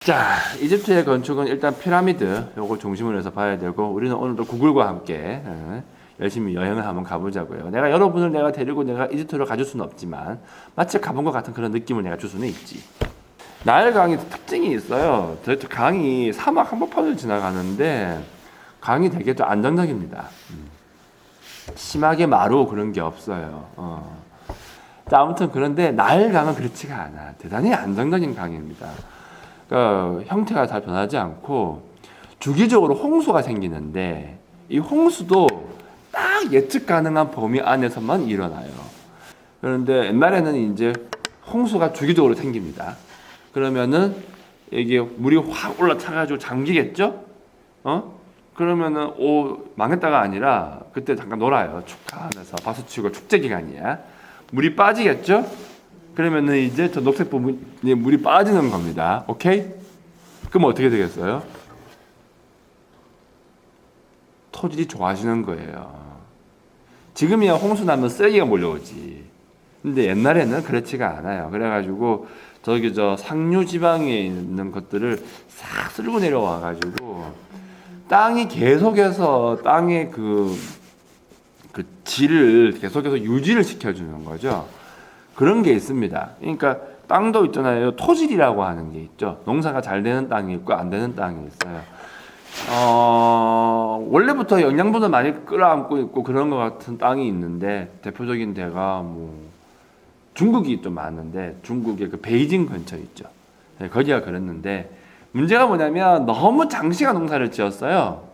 자, 이집트의 건축은 일단 피라미드 요걸 중심으로 해서 봐야 되고, 우리는 오늘도 구글과 함께 열심히 여행을 한번 가보자고요. 내가 데리고 내가 이집트로 가줄 수는 없지만 마치 가본 것 같은 그런 느낌을 내가 줄 수는 있지. 나일 강이 특징이 있어요. 강이 사막 한복판을 지나가는데 강이 되게 또 안정적입니다. 심하게 마르고 그런 게 없어요. 자, 아무튼 그런데 나일 강은 그렇지가 않아. 대단히 안정적인 강입니다. 그러니까 형태가 잘 변하지 않고 주기적으로 홍수가 생기는데 이 홍수도 딱 예측 가능한 범위 안에서만 일어나요. 그런데 옛날에는 이제 홍수가 주기적으로 생깁니다. 그러면은 이게 물이 확 올라차가지고 잠기겠죠? 그러면은 망했다가 아니라 그때 잠깐 놀아요. 축하하면서 박수치고 축제 기간이야. 물이 빠지겠죠? 그러면은 이제 저 녹색 부분에 물이 빠지는 겁니다. 오케이? 그럼 어떻게 되겠어요? 토질이 좋아지는 거예요. 지금이야 홍수 나면 쓰레기가 몰려오지. 근데 옛날에는 그렇지가 않아요. 그래가지고 저기 저 상류 지방에 있는 것들을 싹 쓸고 내려와가지고 땅이 계속해서 땅의 그 질을 계속해서 유지를 시켜주는 거죠. 그런 게 있습니다. 그러니까 땅도 있잖아요. 토질이라고 하는 게 있죠. 농사가 잘 되는 땅이 있고 안 되는 땅이 있어요. 원래부터 영양분을 많이 끌어안고 있고 그런 것 같은 땅이 있는데 대표적인 데가 뭐 중국이 좀 많은데 중국의 그 베이징 근처 있죠. 네, 거기가 그랬는데 문제가 뭐냐면 너무 장시간 농사를 지었어요.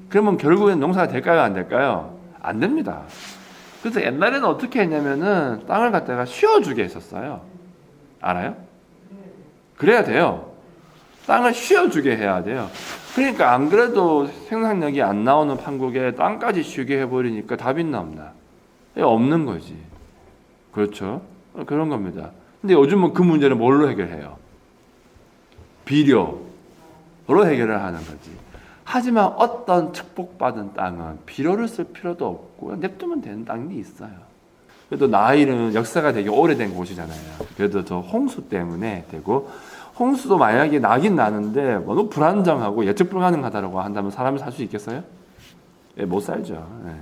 그러면 결국엔 농사가 될까요? 안 될까요? 안 됩니다. 그래서 옛날에는 어떻게 했냐면은 땅을 갖다가 쉬어주게 했었어요. 알아요? 그래야 돼요. 땅을 쉬어주게 해야 돼요. 그러니까 안 그래도 생산력이 안 나오는 판국에 땅까지 쉬게 해버리니까 답이 있나 없나? 없는 거지. 그렇죠? 그런 겁니다. 근데 요즘은 그 문제를 뭘로 해결해요? 비료로 해결을 하는 거지. 하지만 어떤 축복받은 땅은 비료를 쓸 필요도 없고 냅두면 되는 땅이 있어요. 그래도 나일은 역사가 되게 오래된 곳이잖아요. 그래도 저 홍수 때문에 되고 홍수도 만약에 나긴 나는데 너무 불안정하고 예측 불가능하다고 한다면 사람이 살 수 있겠어요? 예, 못 살죠. 예.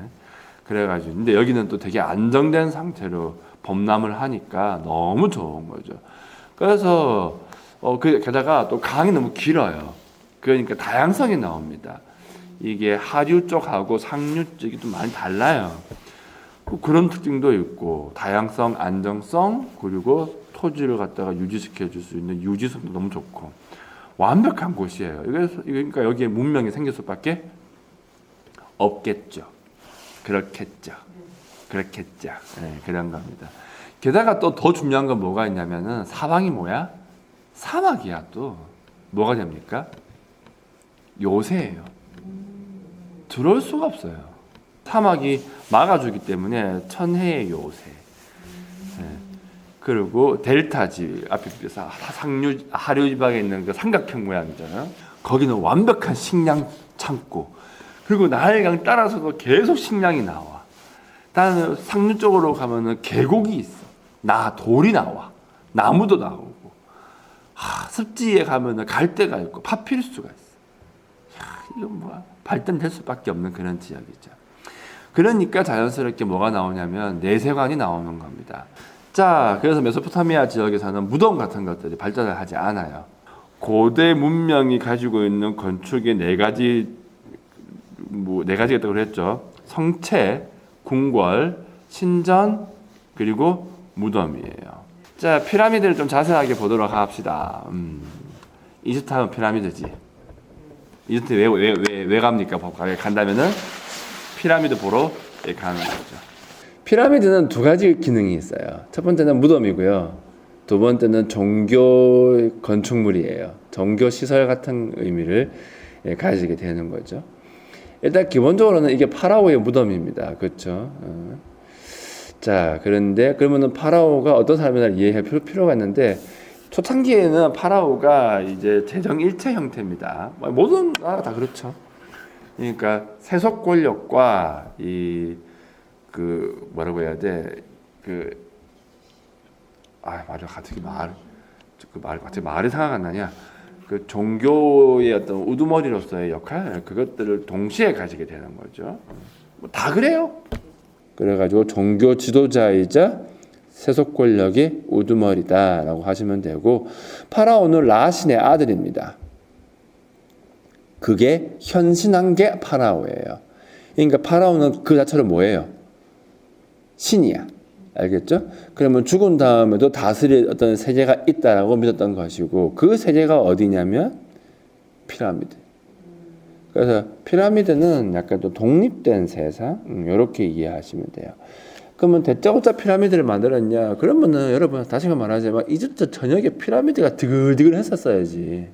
그래가지고 근데 여기는 또 되게 안정된 상태로 범람을 하니까 너무 좋은 거죠. 그래서 게다가 또 강이 너무 길어요. 그러니까 다양성이 나옵니다. 이게 하류 쪽하고 상류 쪽이 좀 많이 달라요. 그런 특징도 있고 다양성, 안정성 그리고 토지를 갖다가 유지시켜 줄 수 있는 유지성도 너무 좋고 완벽한 곳이에요. 그러니까 여기에 문명이 생길 수밖에 없겠죠. 그렇겠죠. 네, 그런 겁니다. 게다가 또 더 중요한 건 뭐가 있냐면은 사방이 뭐야? 사막이야. 또 뭐가 됩니까? 요새예요. 들어올 수가 없어요. 사막이 막아주기 때문에 천혜의 요새. 네. 그리고 델타지 앞에 상류 하류 지방에 있는 그 삼각형 모양이잖아요. 거기는 완벽한 식량 창고. 그리고 나일강 따라서도 계속 식량이 나와. 다른 상류 쪽으로 가면은 계곡이 있어. 돌이 나와. 나무도 나오고. 습지에 가면은 갈대가 있고 파피루스가 있어. 이건 뭐야? 발전될 수밖에 없는 그런 지역이죠. 그러니까 자연스럽게 뭐가 나오냐면 내세관이 나오는 겁니다. 자, 그래서 메소포타미아 지역에서는 무덤 같은 것들이 발전을 하지 않아요. 고대 문명이 가지고 있는 건축의 네 가지가 있다고 그랬죠. 성체, 궁궐, 신전, 그리고 무덤이에요. 자, 피라미드를 좀 자세하게 보도록 합시다. 이집트 하면 피라미드지. 이집트 왜 갑니까? 간다면은 피라미드 보러 가는 거죠. 피라미드는 두 가지 기능이 있어요. 첫 번째는 무덤이고요. 두 번째는 종교 건축물이에요. 종교 시설 같은 의미를 가지게 되는 거죠. 일단 기본적으로는 이게 파라오의 무덤입니다. 그렇죠? 자, 그러면은 파라오가 어떤 사람이나 이해할 필요가 있는데 초창기에는 파라오가 이제 재정일체 형태입니다. 모든 나라가 다 그렇죠. 그러니까 세속 권력과 뭐라고 해야 돼? 갑자기 말이 생각 안 나냐? 그 종교의 어떤 우두머리로서의 역할 그것들을 동시에 가지게 되는 거죠. 뭐 다 그래요. 그래가지고 종교 지도자이자 세속 권력의 우두머리다라고 하시면 되고 파라오는 라신의 아들입니다. 그게 현신한 게 파라오예요. 그러니까 파라오는 그 자체로 뭐예요? 신이야. 알겠죠? 그러면 죽은 다음에도 다스릴 어떤 세계가 있다라고 믿었던 것이고 그 세계가 어디냐면 피라미드. 그래서 피라미드는 약간 또 독립된 세상 이렇게 이해하시면 돼요. 그러면 대짜고짜 피라미드를 만들었냐? 그러면은 여러분 다시 말하자면 이집트 전역에 피라미드가 드글드글 했었어야지.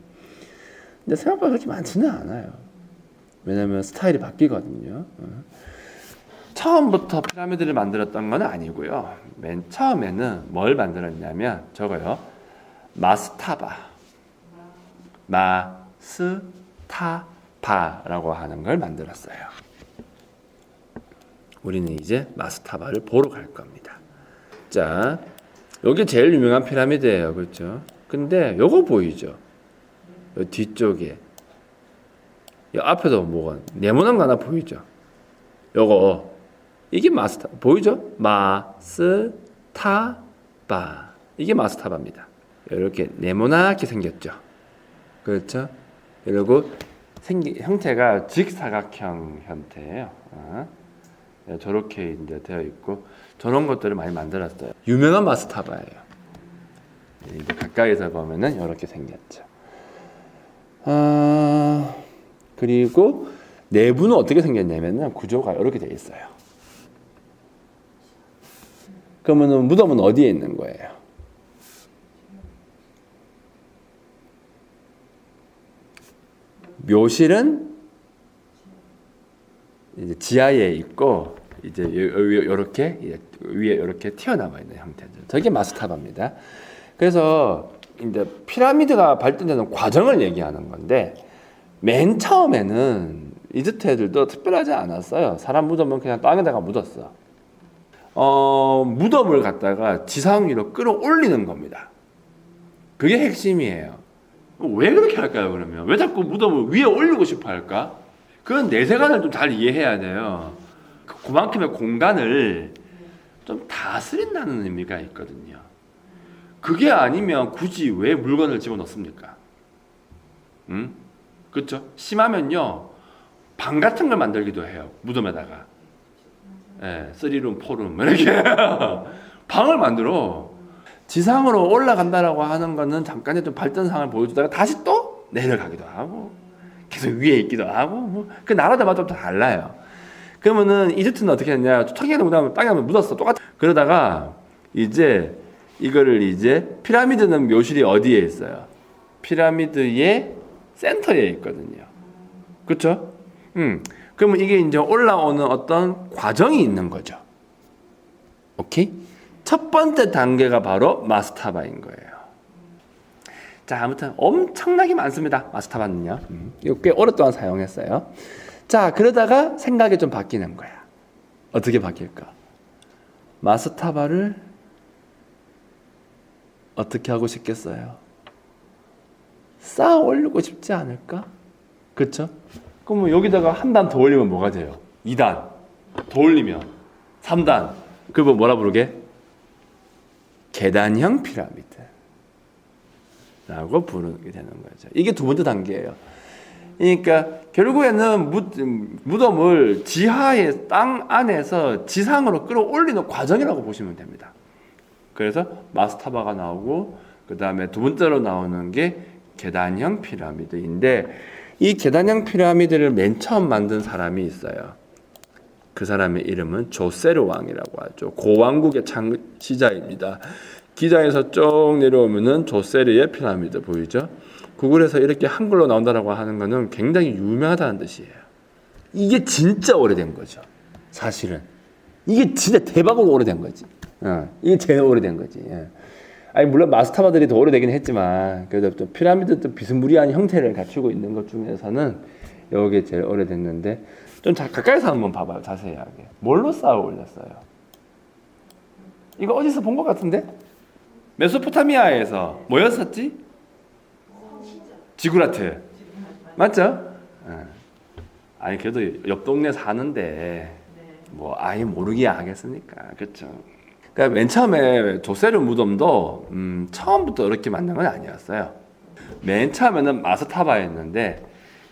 근데 생각보다 그렇게 많지는 않아요. 왜냐하면 스타일이 바뀌거든요. 처음부터 피라미드를 만들었던 건 아니고요. 맨 처음에는 뭘 만들었냐면 저거요. 마스타바라고 하는 걸 만들었어요. 우리는 이제 마스타바를 보러 갈 겁니다. 자, 여기 제일 유명한 피라미드예요. 그렇죠? 근데 요거 보이죠? 요 뒤쪽에 이 앞에도 뭐가 네모난 거 하나 보이죠? 요거 이게 마스타 보이죠? 마스타바 이게 마스타바입니다. 이렇게 네모나게 생겼죠. 그렇죠? 그리고 형태가 직사각형 형태예요. 저렇게 이제 되어 있고 저런 것들을 많이 만들었어요. 유명한 마스타바예요. 이제 가까이서 보면은 이렇게 생겼죠. 그리고 내부는 어떻게 생겼냐면은 구조가 이렇게 되어 있어요. 그러면은 무덤은 어디에 있는 거예요? 묘실은 이제 지하에 있고 이제 이렇게 위에 이렇게 튀어나와 있는 형태죠. 저게 마스타바입니다. 그래서 이제 피라미드가 발전되는 과정을 얘기하는 건데 맨 처음에는 이집트 애들도 특별하지 않았어요. 사람 무덤은 그냥 땅에다가 묻었어. 무덤을 갖다가 지상 위로 끌어올리는 겁니다. 그게 핵심이에요. 왜 그렇게 할까요, 그러면? 왜 자꾸 무덤을 위에 올리고 싶어 할까? 그건 내세관을 좀 잘 이해해야 돼요. 그만큼의 공간을 좀 다스린다는 의미가 있거든요. 그게 아니면 굳이 왜 물건을 집어넣습니까? 그렇죠? 심하면요, 방 같은 걸 만들기도 해요. 무덤에다가. 예, 3룸, 4룸 이렇게 방을 만들어. 지상으로 올라간다라고 하는 거는 잠깐의 좀 발전상을 보여주다가 다시 또 내려가기도 하고 계속 위에 있기도 하고 뭐 그 나라들마다 좀 달라요. 그러면은 이집트는 어떻게 했냐? 초창기에는 그다음에 땅에 묻었어. 똑같. 그러다가 이제 이거를 이제 피라미드는 묘실이 어디에 있어요? 피라미드의 센터에 있거든요. 그렇죠? 그러면 이게 이제 올라오는 어떤 과정이 있는 거죠. 오케이? 첫 번째 단계가 바로 마스타바인 거예요. 자, 아무튼 엄청나게 많습니다. 마스타바는요. 이거 꽤 오랫동안 사용했어요. 자, 그러다가 생각이 좀 바뀌는 거야. 어떻게 바뀔까? 마스타바를 어떻게 하고 싶겠어요? 쌓아 올리고 싶지 않을까? 그렇죠? 그럼 여기다가 한 단 더 올리면 뭐가 돼요? 2단 더 올리면 3단. 그걸 뭐라 부르게? 계단형 피라미드라고 부르게 되는 거죠. 이게 두 번째 단계예요. 그러니까 결국에는 무덤을 지하의 땅 안에서 지상으로 끌어올리는 과정이라고 보시면 됩니다. 그래서 마스타바가 나오고 그 다음에 두 번째로 나오는 게 계단형 피라미드인데 이 계단형 피라미드를 맨 처음 만든 사람이 있어요. 그 사람의 이름은 조세르 왕이라고 하죠. 고왕국의 창시자입니다. 기장에서 쭉 내려오면은 조세르의 피라미드 보이죠? 구글에서 이렇게 한글로 나온다라고 하는 거는 굉장히 유명하다는 뜻이에요. 이게 진짜 오래된 거죠. 사실은 이게 진짜 대박으로 오래된 거지. 이게 제일 오래된 거지. 아니 물론 마스타바들이 더 오래되긴 했지만 그래도 좀 피라미드도 비스무리한 형태를 갖추고 있는 것 중에서는 여기 제일 오래됐는데 좀 가까이서 한번 봐봐요. 자세하게. 뭘로 쌓아 올렸어요? 이거 어디서 본 것 같은데? 메소포타미아에서 뭐였었지? 지구라트. 맞죠? 아니 그래도 옆 동네 사는데 뭐 아예 모르게 하겠습니까? 그렇죠? 그러니까 맨 처음에 조세르 무덤도 처음부터 이렇게 만든 건 아니었어요. 맨 처음에는 마스타바였는데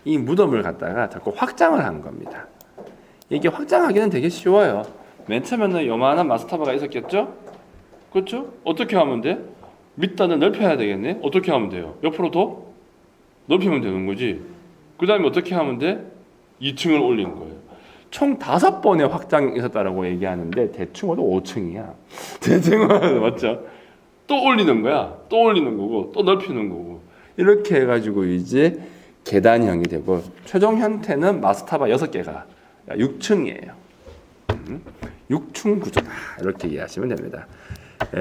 이 무덤을 갖다가 자꾸 확장을 한 겁니다. 이게 확장하기는 되게 쉬워요. 맨 처음에는 요만한 마스타바가 있었겠죠? 그렇죠? 어떻게 하면 돼? 밑단을 넓혀야 되겠네? 어떻게 하면 돼요? 옆으로 더 넓히면 되는 거지. 그 다음에 어떻게 하면 돼? 2층을 올리는 거예요. 총 5번의 확장이 있었다라고 얘기하는데 대충은 5층이야. 대충은 맞죠? 또 올리는 거야. 또 올리는 거고 또 넓히는 거고 이렇게 해가지고 이제 계단형이 되고 최종 형태는 마스타바 6개가 6층이에요. 6층 구조다 이렇게 이해하시면 됩니다.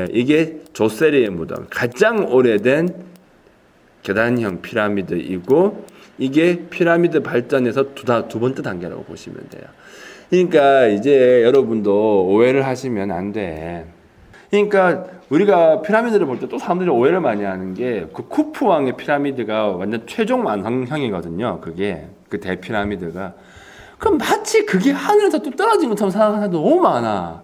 이게 조세르의 무덤 가장 오래된 계단형 피라미드이고 이게 피라미드 발전에서 두 번째 단계라고 보시면 돼요. 그러니까 이제 여러분도 오해를 하시면 안 돼. 그러니까 우리가 피라미드를 볼 때 또 사람들이 오해를 많이 하는 게 그 쿠프 왕의 피라미드가 완전 최종 완성형이거든요. 그게 그 대피라미드가. 그럼 마치 그게 하늘에서 뚝 떨어진 것처럼 생각하는 사람도 너무 많아.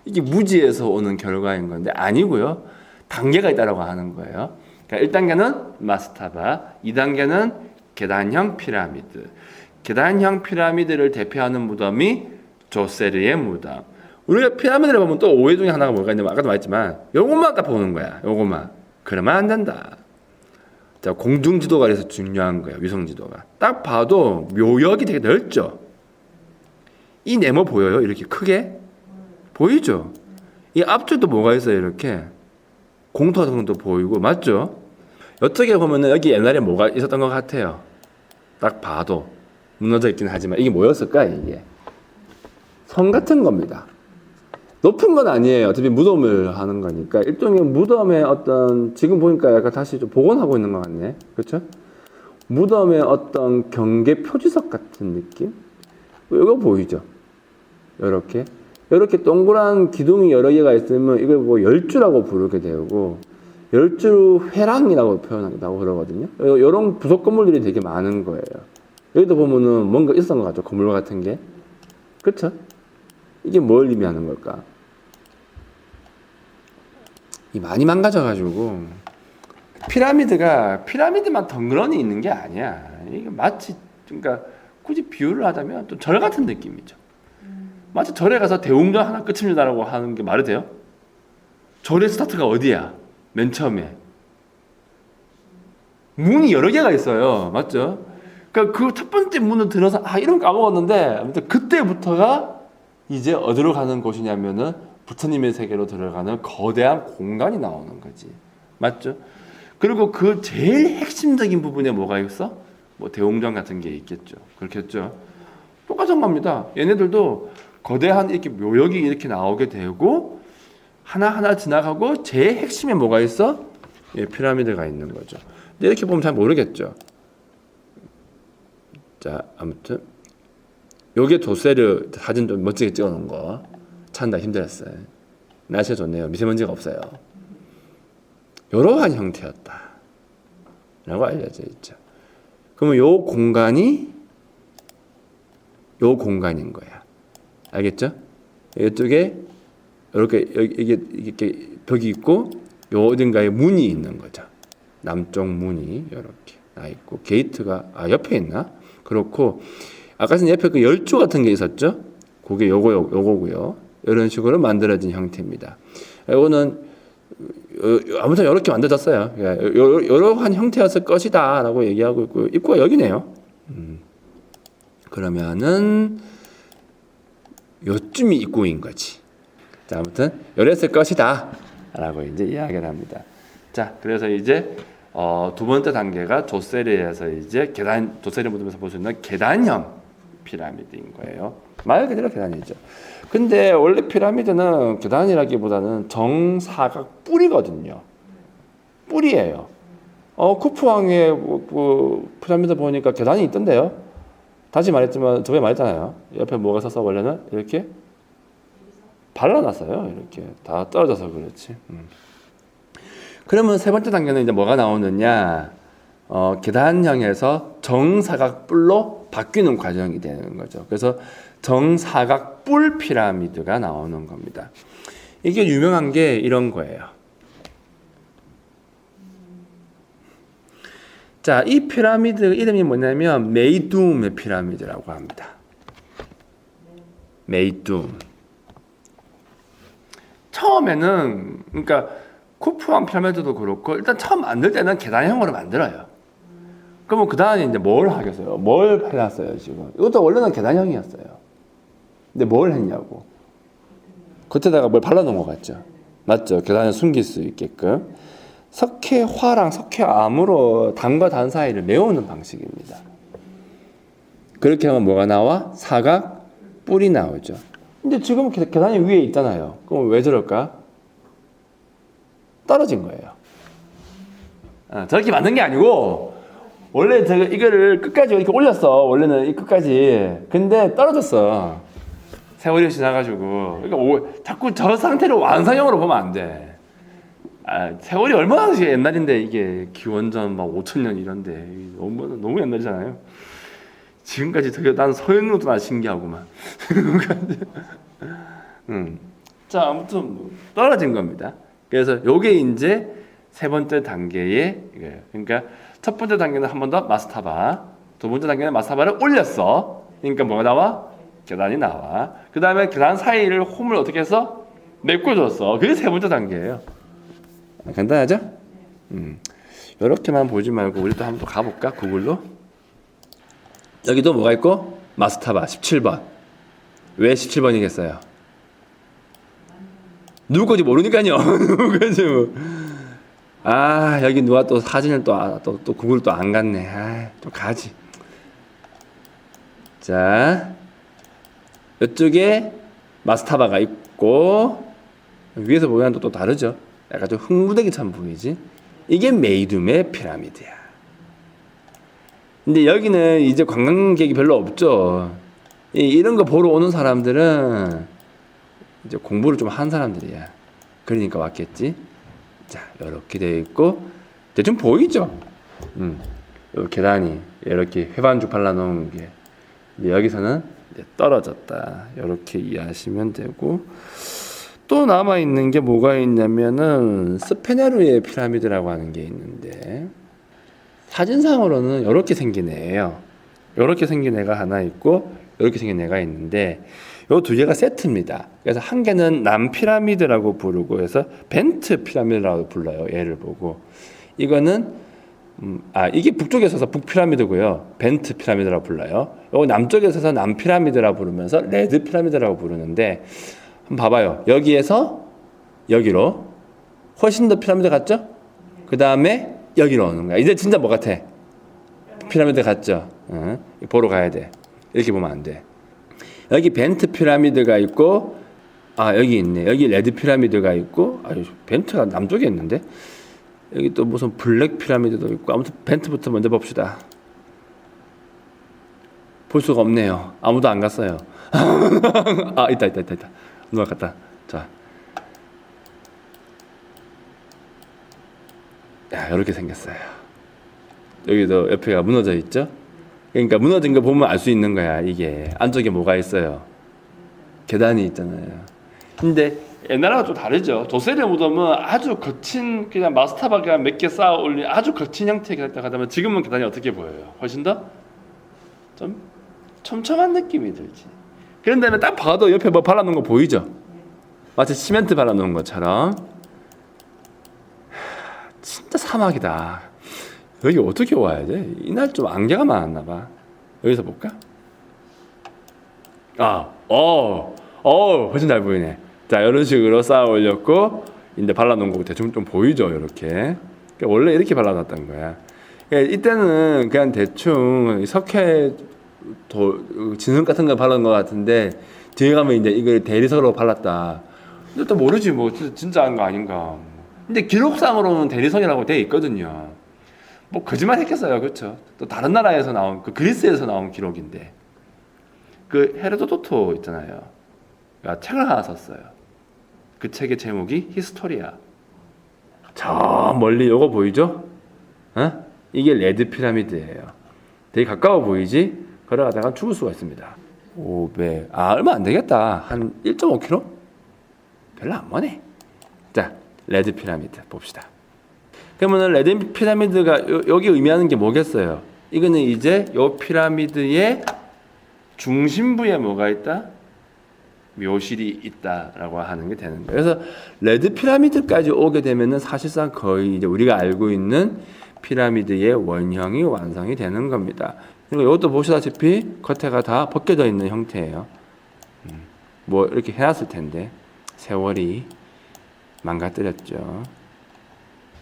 이게 무지에서 오는 결과인 건데 아니고요. 단계가 있다라고 하는 거예요. 그러니까 1단계는 마스타바, 2단계는 계단형 피라미드. 계단형 피라미드를 대표하는 무덤이 조세르의 무덤. 우리가 피라미드를 보면 또 오해 중에 하나가 뭐가 있냐면 아까도 말했지만 요것만 딱 보는 거야. 요것만. 그러면 안 된다. 자, 공중지도가 그래서 중요한 거예요. 위성지도가. 딱 봐도 묘역이 되게 넓죠. 이 네모 보여요? 이렇게 크게? 보이죠? 이 앞쪽도 뭐가 있어요? 이렇게. 공터 같은 것도 보이고 맞죠? 어떻게 보면은 여기 옛날에 뭐가 있었던 것 같아요. 딱 봐도 무너져 있긴 하지만 이게 뭐였을까? 이게 성 같은 겁니다. 높은 건 아니에요. 어차피 무덤을 하는 거니까 일종의 무덤의 어떤 지금 보니까 약간 다시 좀 복원하고 있는 것 같네. 그렇죠? 무덤의 어떤 경계 표지석 같은 느낌? 이거 보이죠? 이렇게 동그란 기둥이 여러 개가 있으면 이걸 뭐 열주라고 부르게 되고 열주 회랑이라고 표현한다고 그러거든요. 이런 부속 건물들이 되게 많은 거예요. 여기도 보면은 뭔가 있었던 것 같죠. 건물 같은 게. 그렇죠? 이게 뭘 의미하는 걸까? 이 많이 망가져가지고 피라미드만 덩그러니 있는 게 아니야. 이게 마치 그러니까 굳이 비유를 하자면 또 절 같은 느낌이죠. 마치 절에 가서 대웅전 하나 끝입니다라고 하는 게 말이 돼요? 절의 스타트가 어디야? 맨 처음에 문이 여러 개가 있어요. 맞죠? 그러니까 그 첫 번째 문을 들어서 이름 까먹었는데 아무튼 그때부터가 이제 어디로 가는 곳이냐면은 부처님의 세계로 들어가는 거대한 공간이 나오는 거지. 맞죠? 그리고 그 제일 핵심적인 부분에 뭐가 있어? 뭐 대웅전 같은 게 있겠죠. 그렇겠죠? 똑같은 겁니다. 얘네들도 거대한 이렇게 묘역이 이렇게 나오게 되고 하나하나 지나가고 제일 핵심에 뭐가 있어? 예, 피라미드가 있는 거죠. 근데 이렇게 보면 잘 모르겠죠. 자, 아무튼 요게 조세르 사진 좀 멋지게 찍어놓은 거 찾는다 힘들었어요. 날씨가 좋네요. 미세먼지가 없어요. 이러한 형태였다 라고 알려져 있죠. 그러면 요 공간이 요 공간인 거야. 알겠죠? 이쪽에 이렇게 이게 벽이 있고 요 어딘가에 문이 있는 거죠. 남쪽 문이 이렇게 나 있고 게이트가 옆에 있나? 그렇고 아까 전 옆에 그 열조 같은 게 있었죠? 그게 요거고요. 이런 식으로 만들어진 형태입니다. 이거는 아무튼 이렇게 만들어졌어요. 이러한 형태였을 것이다라고 얘기하고 있고 입구가 여기네요. 그러면은 요쯤이 입구인 거지. 자, 아무튼 이랬을 것이다라고 이제 이야기를 합니다. 자, 그래서 이제 두 번째 단계가 조세르에서 이제 조세르 무덤에서 볼 수 있는 계단형 피라미드인 거예요. 말 그대로 계단이죠. 근데 원래 피라미드는 계단이라기보다는 정사각 뿔이거든요. 뿔이에요. 쿠프왕의 그 피라미드 보니까 계단이 있던데요. 다시 말했지만 저번에 말했잖아요. 옆에 뭐가 있어서 원래는 이렇게 발라놨어요. 이렇게 다 떨어져서 그렇지. 그러면 세 번째 단계는 이제 뭐가 나오느냐? 계단형에서 정사각뿔로 바뀌는 과정이 되는 거죠. 그래서 정사각뿔 피라미드가 나오는 겁니다. 이게 유명한 게 이런 거예요. 자, 이 피라미드 이름이 뭐냐면 메이둠의 피라미드라고 합니다. 메이둠. 처음에는 그러니까 쿠프왕 피라미드도 그렇고 일단 처음 만들 때는 계단형으로 만들어요. 그러면 그 다음에 이제 뭘 하겠어요? 뭘 해놨어요 지금? 이것도 원래는 계단형이었어요. 근데 뭘 했냐고? 겉에다가 뭘 발라놓은 것 같죠? 맞죠? 계단을 숨길 수 있게끔 석회화랑 석회암으로 단과 단 사이를 메우는 방식입니다. 그렇게 하면 뭐가 나와? 사각 뿔이 나오죠. 근데 지금 계단이 위에 있잖아요. 그럼 왜 저럴까? 떨어진 거예요. 저렇게 만든 게 아니고 원래 제가 이거를 끝까지 이렇게 올렸어. 원래는 이 끝까지. 근데 떨어졌어. 세월이 지나가지고. 그러니까 자꾸 저 상태를 완성형으로 보면 안 돼. 세월이 얼마나 옛날인데 이게 기원전 막 5,000년 이런데 너무 옛날이잖아요. 지금까지 되게 난 서현우도 나 신기하구만. 자, 아무튼 떨어진 겁니다. 그래서 요게 이제 세 번째 단계의 그러니까 첫 번째 단계는 한 번 더 마스타바, 두 번째 단계는 마스타바를 올렸어. 그러니까 뭐가 나와? 계단이 나와. 그 다음에 계단 사이를 홈을 어떻게 해서 메꿔줬어. 그게 세 번째 단계예요. 간단하죠? 이렇게만 보지 말고 우리 또 한번 또 가볼까? 구글로. 여기도 뭐가 있고? 마스타바 17번. 왜 17번이겠어요? 누구 건지 모르니까요. 누구 건지 뭐. 여기 누가 또 사진을 또 구글 또 안 갔네. 좀 가지. 자, 이쪽에 마스타바가 있고 위에서 보면 또 다르죠. 약간 좀 흥부대기처럼 보이지. 이게 메이둠의 피라미드야. 근데 여기는 이제 관광객이 별로 없죠. 이런 거 보러 오는 사람들은 이제 공부를 좀 한 사람들이야. 그러니까 왔겠지. 자, 이렇게 되어 있고 대충 보이죠. 요 계단이 이렇게 회반죽 발라놓은 게 여기서는 이제 떨어졌다. 이렇게 이해하시면 되고 또 남아 있는 게 뭐가 있냐면은 스페네루의 피라미드라고 하는 게 있는데 사진상으로는 이렇게 생긴 애예요. 이렇게 생긴 애가 하나 있고 이렇게 생긴 애가 있는데 이 두 개가 세트입니다. 그래서 한 개는 남피라미드라고 부르고 해서 벤트 피라미드라고 불러요. 얘를 보고 이거는 이게 북쪽에 있어서 북피라미드고요. 벤트 피라미드라고 불러요. 이거 남쪽에 있어서 남피라미드라고 부르면서 레드 피라미드라고 부르는데 한번 봐봐요. 여기에서 여기로 훨씬 더 피라미드 같죠? 그 다음에 여기로 오는 거야. 이제 진짜 뭐 같아? 피라미드 같죠? 보러 가야 돼. 이렇게 보면 안 돼. 여기 벤트 피라미드가 있고 여기 있네. 여기 레드 피라미드가 있고 벤트가 남쪽에 있는데 여기 또 무슨 블랙 피라미드도 있고 아무튼 벤트부터 먼저 봅시다. 볼 수가 없네요. 아무도 안 갔어요. 있다. 누가 갔다. 자, 이렇게 생겼어요. 여기도 옆에가 무너져 있죠. 그러니까 무너진 거 보면 알 수 있는 거야. 이게 안쪽에 뭐가 있어요. 계단이 있잖아요. 근데 옛날하고 좀 다르죠. 도세리 무덤은 아주 거친 그냥 마스타바 그냥 몇 개 쌓아 올린 아주 거친 형태의 계단이 지금은 계단이 어떻게 보여요? 훨씬 더 좀 촘촘한 느낌이 들지. 그런 다음에 딱 봐도 옆에 뭐 발라놓은 거 보이죠? 마치 시멘트 발라놓은 것처럼. 진짜 사막이다. 여기 어떻게 와야 돼? 이날 좀 안개가 많았나 봐. 여기서 볼까? 훨씬 잘 보이네. 자, 이런 식으로 쌓아 올렸고 이제 발라놓은 거 대충 좀 보이죠, 이렇게. 그러니까 원래 이렇게 발라놨던 거야. 그러니까 이때는 그냥 대충 석회 진흙 같은 거 발라놓은 것 같은데 뒤에 가면 이제 이걸 대리석으로 발랐다. 근데 또 모르지 뭐 진짜 한 거 아닌가. 근데 기록상으로는 대리석이라고 돼 있거든요. 뭐 거짓말 했겠어요, 그렇죠? 또 다른 나라에서 나온 그리스에서 나온 기록인데 헤로도토 있잖아요. 책을 하나 썼어요. 그 책의 제목이 히스토리아. 저 멀리 요거 보이죠? 이게 레드 피라미드예요. 되게 가까워 보이지? 걸어가다가 죽을 수가 있습니다. 500. 얼마 안 되겠다. 한 1.5km? 별로 안 머네. 자, 레드 피라미드 봅시다. 그러면 레드 피라미드가 여기 의미하는 게 뭐겠어요? 이거는 이제 요 피라미드의 중심부에 뭐가 있다? 묘실이 있다라고 하는 게 되는 거예요. 그래서 레드 피라미드까지 오게 되면은 사실상 거의 이제 우리가 알고 있는 피라미드의 원형이 완성이 되는 겁니다. 그리고 이것도 보시다시피 겉에가 다 벗겨져 있는 형태예요. 뭐 이렇게 해놨을 텐데 세월이 망가뜨렸죠.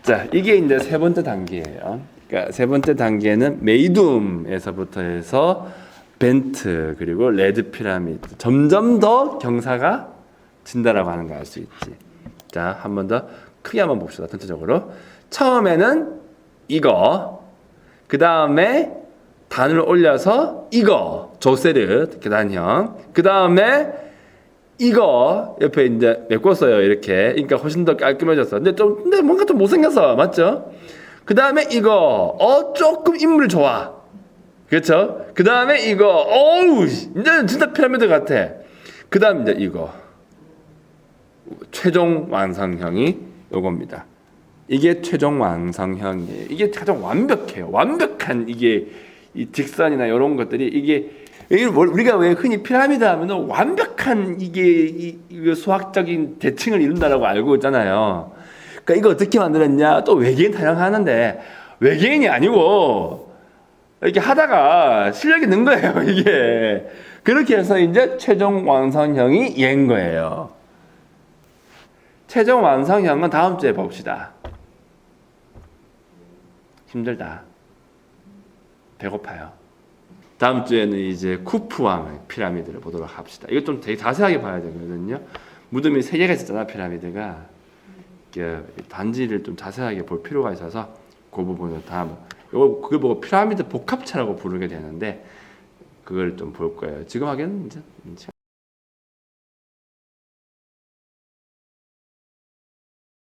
자, 이게 이제 세 번째 단계예요. 그러니까 세 번째 단계는 메이둠에서부터 해서 벤트 그리고 레드 피라미드 점점 더 경사가 진다라고 하는 거 알 수 있지. 자, 한 번 더 크게 한번 봅시다. 전체적으로 처음에는 이거, 그 다음에 단을 올려서 이거 조세르 계단형, 그 다음에 이거 옆에 이제 메꿨어요 이렇게. 그러니까 훨씬 더 깔끔해졌어. 근데 뭔가 좀 못생겼어, 맞죠? 그 다음에 이거 조금 인물 좋아. 그렇죠? 그 다음에 이거, 어우, 이제 진짜 피라미드 같아. 그 다음 이제 이거. 최종 완성형이 요겁니다. 이게 최종 완성형이에요. 이게 가장 완벽해요. 완벽한 이게 이 직선이나 이런 것들이 이게 우리가 왜 흔히 피라미드 하면은 완벽한 이게 수학적인 대칭을 이룬다라고 알고 있잖아요. 그러니까 이거 어떻게 만들었냐? 또 외계인 타령하는데 외계인이 아니고 이렇게 하다가 실력이 는 거예요, 이게. 그렇게 해서 이제 최종 완성형이 얘인 거예요. 최종 완성형은 다음 주에 봅시다. 힘들다. 배고파요. 다음 주에는 이제 쿠프왕의 피라미드를 보도록 합시다. 이거 좀 되게 자세하게 봐야 되거든요. 무덤이 3개가 있었잖아, 피라미드가. 단지를 좀 자세하게 볼 필요가 있어서 그 부분을 다음 그걸 보고 피라미드 복합체라고 부르게 되는데 그걸 좀 볼 거예요. 지금 하기에는 이제